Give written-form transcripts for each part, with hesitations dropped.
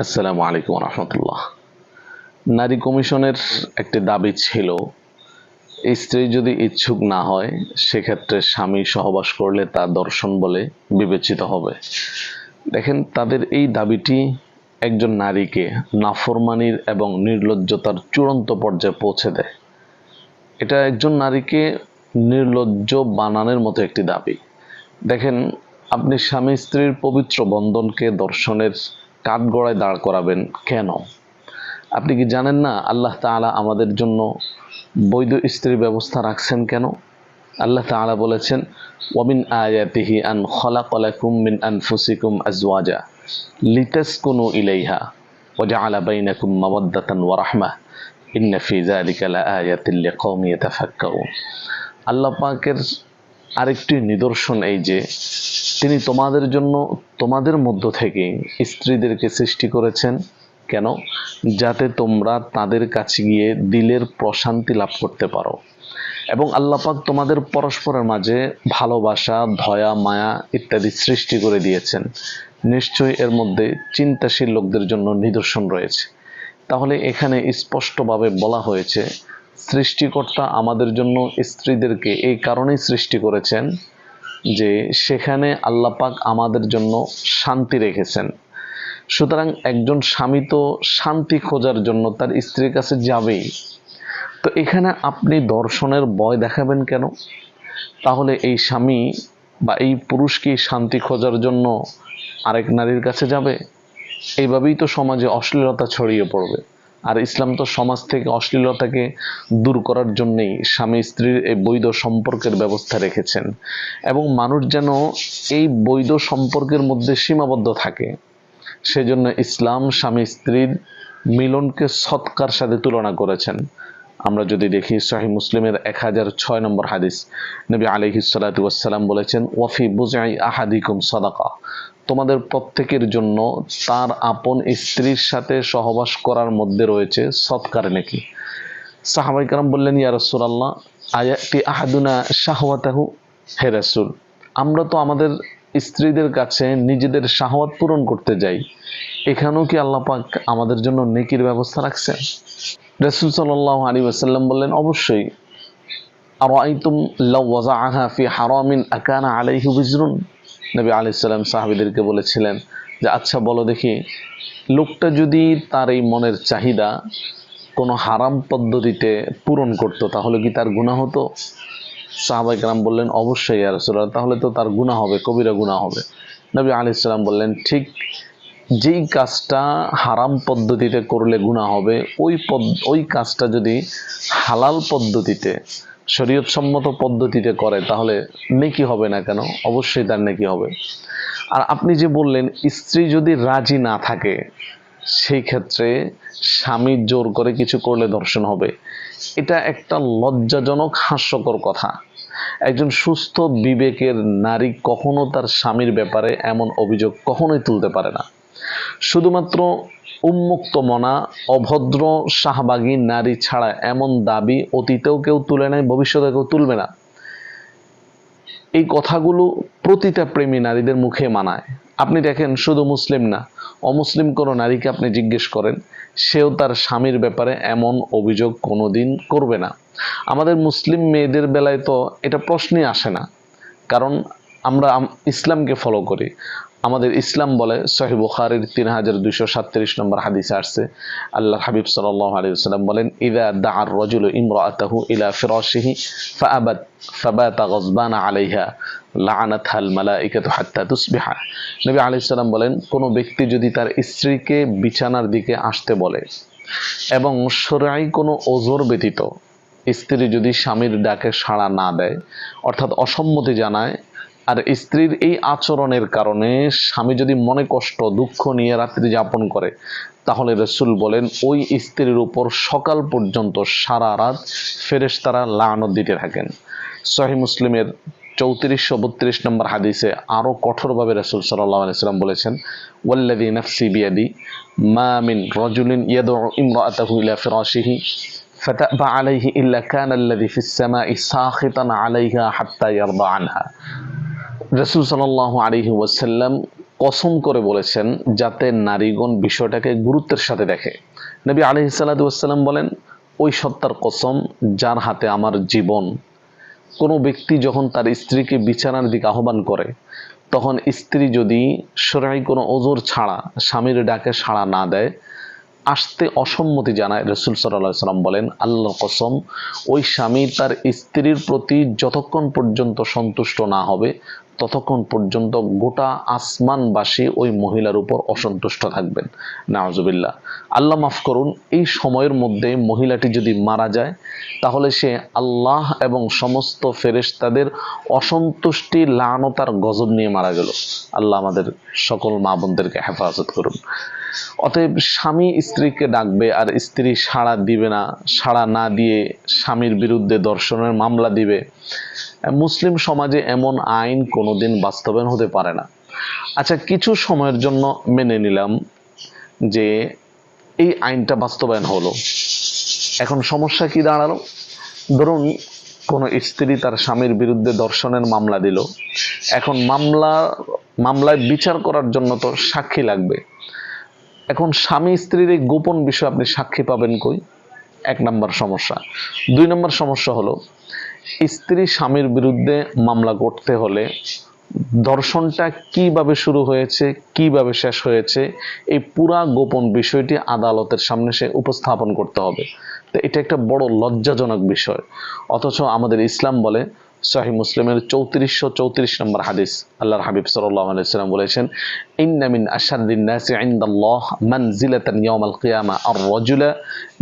আসসালামু আলাইকুম রহমতুল্লাহ। নারী কমিশনের একটি দাবি ছিল, স্ত্রী যদি ইচ্ছুক না হয় সেক্ষেত্রে স্বামী সহবাস করলে তা দর্শন বলে বিবেচিত হবে। দেখেন, তাদের এই দাবিটি একজন নারীকে নাফরমানির এবং নির্লজ্জতার চূড়ান্ত পর্যায়ে পৌঁছে দেয়। এটা একজন নারীকে নির্লজ্জ বানানোর মতো একটি দাবি। দেখেন, আপনি স্বামী স্ত্রীর পবিত্র বন্ধনকে দর্শনের কাঠগড়ায় দাঁড় করাবেন কেন? আপনি কি জানেন না আল্লাহ তাআলা আমাদের জন্য বৈধ স্ত্রী ব্যবস্থা রাখছেন কেন? আল্লাহ তাআলা বলেছেন, ওয়ামিন আয়াতিহি আন খালাকা লাকুম মিন আনফুসিকুম আজওয়াজা লিতাসকুনু ইলাইহা ওয়া জাআলা বাইনাকুম মাওয়াদ্দাতান ওয়া রাহমাহ ইন্না ফি যালিকা লাআয়াতিন লিকাওমিন ইয়াতাফাক্কারুন। আল্লাহ পাকের আরেকটি নিদর্শন এই যে তিনি তোমাদের জন্য তোমাদের মধ্য থেকে স্ত্রীদেরকে সৃষ্টি করেছেন কেন? যাতে তোমরা তাদের কাছে গিয়ে দিলের প্রশান্তি লাভ করতে পারো। এবং আল্লাহ পাক তোমাদের পরস্পরের মাঝে ভালোবাসা, দয়া, মায়া ইত্যাদি সৃষ্টি করে দিয়েছেন। নিশ্চয়ই এর মধ্যে চিন্তাশীল লোকদের জন্য নিদর্শন রয়েছে। তাহলে এখানে স্পষ্টভাবে বলা হয়েছে, সৃষ্টিকর্তা আমাদের জন্য স্ত্রীদেরকে এই কারণেই সৃষ্টি করেছেন যে সেখানে আল্লাহ পাক আমাদের জন্য শান্তি রেখেছেন। সুতরাং একজন স্বামী তো শান্তি খোঁজার জন্য তার স্ত্রীর কাছে যাবেই। তো এখানে আপনি দর্শনের ভয় দেখাবেন কেন? তাহলে এই স্বামী বা এই পুরুষ কি শান্তি খোঁজার জন্য আরেক নারীর কাছে যাবে? এইভাবেই তো সমাজে অশ্লীলতা ছড়িয়ে পড়বে। আর ইসলাম তো সমাজ থেকে অশ্লীলতাকে দূর করার জন্যেই স্বামী স্ত্রীর এই বৈধ সম্পর্কের ব্যবস্থা রেখেছেন, এবং মানুষ যেন এই বৈধ সম্পর্কের মধ্যে সীমাবদ্ধ থাকে। সেজন্য ইসলাম স্বামী স্ত্রীর মিলনকে সৎকার সাথে তুলনা করেছেন। আমরা যদি দেখি সহিহ মুসলিমের 1006 নম্বর হাদিস, নবী আলাইহিস সালাতু ওয়াস সালাম বলেছেন, ওয়াফি বুজআই আহাদিকুম সাদাকা, তোমাদের প্রত্যেকের জন্য তার আপন স্ত্রীর সাথে সহবাস করার মধ্যে রয়েছে সৎকার নেকি। সাহাবায়ে কেরাম বললেন, ইয়া রাসূলুল্লাহ, আয়াতি আহাদুনা শাহওয়াতাহু, হে রাসূল, আমরা তো আমাদের স্ত্রীদের কাছে নিজেদের শাহওয়াত পূরণ করতে যাই, এখানেও কি আল্লাহ পাক আমাদের জন্য নেকির ব্যবস্থা রাখছেন? রাসূল সাল্লাল্লাহু আলাইহি ওয়াসাল্লাম বললেন, অবশ্যই। আরাআইতুম লাউ ওয়াযাআহা ফি হারামিন আকানা আলাইহি বিজরুন। নবী আলাইহিস সালাম সাহাবীদেরকে বলেছিলেন যে, আচ্ছা বলো দেখি, লোকটা যদি তার এই মনের চাহিদা কোনো হারাম পদ্ধতিতে পূরণ করত তাহলে কি তার গুনাহ হতো? সাহাবায়ে কেরাম বললেন, অবশ্যই ইয়া রাসূলুল্লাহ, তাহলে তো তার গুনাহ হবে, কবিরা গুনাহ হবে। নবী আলাইহিস সালাম বললেন, ঠিক যেই কাজটা হারাম পদ্ধতিতে করলে গুনাহ হবে, ওই কাজটা যদি হালাল পদ্ধতিতে, শরীয়তসম্মত পদ্ধতিতে করে তাহলে নেকি হবে না কেন? অবশ্যই তার নেকি হবে। আর আপনি যে বললেন স্ত্রী যদি রাজি না থাকে সেই ক্ষেত্রে স্বামী জোর করে কিছু করলে ধর্ষণ হবে, এটা একটা লজ্জাজনক হাস্যকর কথা। একজন সুস্থ বিবেকের নারী কখনো তার স্বামীর ব্যাপারে এমন অভিযোগ কখনোই তুলতে পারে না। শুধুমাত্র উন্মুক্ত মনা অভদ্র শাহবাগী নারী ছাড়া এমন দাবি অতীতেও কেউ তুলে নাই, ভবিষ্যতে কেউ তুলবে না। এই কথাগুলো প্রতিটা প্রেমী নারীদের মুখে মানায়। আপনি দেখেন, শুধু মুসলিম না, অমুসলিম কোনো নারীকে আপনি জিজ্ঞেস করেন, সেও তার স্বামীর ব্যাপারে এমন অভিযোগ কোনোদিন করবে না। আমাদের মুসলিম মেয়েদের বেলায় তো এটা প্রশ্নই আসে না, কারণ আমরা ইসলামকে ফলো করি। আমাদের ইসলাম বলে, সহিহ বুখারীর 3237 নম্বর হাদিসে আসছে, আল্লাহর হাবিব সাল্লাল্লাহু আলাইহি ওয়াসাল্লাম বলেন, ইযা দাআর রাজুলু ইমরাআতাহু ইলা ফিরাশিহি ফাআবাত ফাবাতা গযবানা আলাইহা লাআনাতহাল মালাইকাতু হাত্তা তুসবিহা। নবী আলাইহিস সালাম বলেন, কোনো ব্যক্তি যদি তার স্ত্রীকে বিছানার দিকে আসতে বলে এবং শরঈ কোনো ওযর ব্যতীত স্ত্রী যদি স্বামীর ডাকে সাড়া না দেয়, অর্থাৎ অসম্মতি জানায়, আর স্ত্রীর এই আচরণের কারণে স্বামী যদি মনে কষ্ট দুঃখ নিয়ে রাত্রি যাপন করে, তাহলে রাসূল বলেন ওই স্ত্রীর উপর সকাল পর্যন্ত সারা রাত ফেরেশতারা লানত দিতে থাকেন। সহিহ মুসলিমের 3432 নম্বর হাদিসে আরো কঠোরভাবে রাসূল সাল্লাল্লাহু আলাইহি ওয়াসাল্লাম বলেছেন, ওয়াল্লাযী নাফসি বিয়াদি মা মিন রাজুলিন ইয়াদউ ইমরাআতাহু ইলা ফিরাশিহি ফাতাবা আলাইহি ইল্লা কানা আল্লাযী ফিস সামাই সাখিতান আলাইহা হাত্তা ইয়ারদা আনহা। রাসূল সাল্লাল্লাহু আলাইহি ওয়াসাল্লাম কসম করে বলেছেন যাতে নারীগণ বিষয়টাকে গুরুত্বের সাথে দেখে। নবী আলাইহিস সালাতু ওয়াস সালাম বলেন, ওই সত্তার কসম যার হাতে আমার জীবন, কোনো ব্যক্তি যখন তার স্ত্রীকে বিছানার দিকে আহ্বান করে, তখন স্ত্রী যদি শরঈ কোনো ওযর ছাড়া স্বামীর ডাকে সাড়া না দেয়, আসতে অসম্মতি জানায়, রাসূল সাল্লাল্লাহু আলাইহি সাল্লাম বলেন, আল্লাহর কসম, ওই স্বামী তার স্ত্রীর প্রতি যতক্ষণ পর্যন্ত সন্তুষ্ট না হবে ততক্ষণ পর্যন্ত গোটা আসমানবাসী ওই মহিলার উপর অসন্তুষ্ট থাকবেন। নাউজুবিল্লাহ। আল্লাহ মাফ করুন, এই সময়ের মধ্যে মহিলাটি যদি মারা যায় তাহলে সে আল্লাহ এবং সমস্ত ফেরেশতাদের অসন্তুষ্টি, লানত আর গজব নিয়ে মারা গেল। আল্লাহ আমাদের সকল মা বোনদেরকে হেফাজত করুন। অতএব স্বামী স্ত্রীকে ডাকবে আর স্ত্রী সাড়া দিবে না, সাড়া না দিয়ে স্বামীর বিরুদ্ধে ধর্ষণের মামলা দিবে, মুসলিম সমাজে এমন আইন কোনোদিন বাস্তবায়ন হতে পারে না। আচ্ছা, কিছু সময়ের জন্য মেনে নিলাম যে এই আইনটা বাস্তবায়ন হলো, এখন সমস্যা কি দাঁড়ালো? ধরুন কোনো স্ত্রী তার স্বামীর বিরুদ্ধে ধর্ষণের মামলা দিল, এখন মামলায় বিচার করার জন্য তো সাক্ষী লাগবে। এখন স্বামী স্ত্রীর এই গোপন বিষয় আপনি সাক্ষী পাবেন কই? এক নম্বর সমস্যা। দুই নম্বর সমস্যা হলো, স্ত্রী স্বামীর বিরুদ্ধে মামলা করতে হলে ধর্ষণটা কিভাবে শুরু হয়েছে, কিভাবে শেষ হয়েছে, এই পুরা গোপন বিষয়টি আদালতের সামনে সে উপস্থাপন করতে হবে। তো এটা একটা বড় লজ্জাজনক বিষয়। অথচ আমাদের ইসলাম বলে, সহিহ মুসলিমের 3434 নম্বর হাদিস, আল্লাহর হাবিব সাল্লাল্লাহু আলাইহি ওয়াসাল্লাম বলেছেন, ইন্না মিন আশাদ্দিন নাসি ইনদাল্লাহ মানজিলাতান ইয়াউমাল কিয়ামা আর-রাজুলা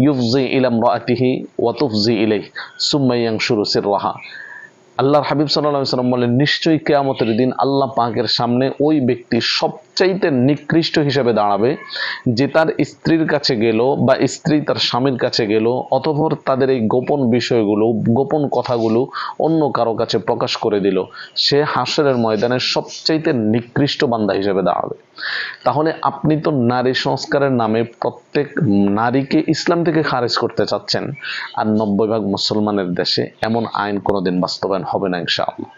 ইউফজি ইলা ইমরাআতিহি ওয়া তুফজি ইলাইহি সুম্মা ইয়ানশুরু সিররাহা। আল্লাহর হাবিব সাল্লাল্লাহু আলাইহি ওয়াসাল্লাম বলেন, নিশ্চয়ই কিয়ামতের দিন আল্লাহ পাকের সামনে ওই ব্যক্তি সবচাইতে নিকৃষ্ট হিসেবে দাঁড়াবে যে তার স্ত্রীর কাছে গেল বা স্ত্রী তার স্বামীর কাছে গেল, অতঃপর তাদের এই গোপন বিষয়গুলো, গোপন কথাগুলো অন্য কারো কাছে প্রকাশ করে দিল। সে হাসরের ময়দানে সবচাইতে নিকৃষ্ট বান্দা হিসেবে দাঁড়াবে। তাহলে আপনি তো নারী সংস্কারের নামে প্রত্যেক নারীকে ইসলাম থেকে খারেজ করতে চাচ্ছেন, আর 90% মুসলমানের দেশে এমন আইন কোনোদিন বাস্তবায়ন হবে না ইনশাআল্লাহ।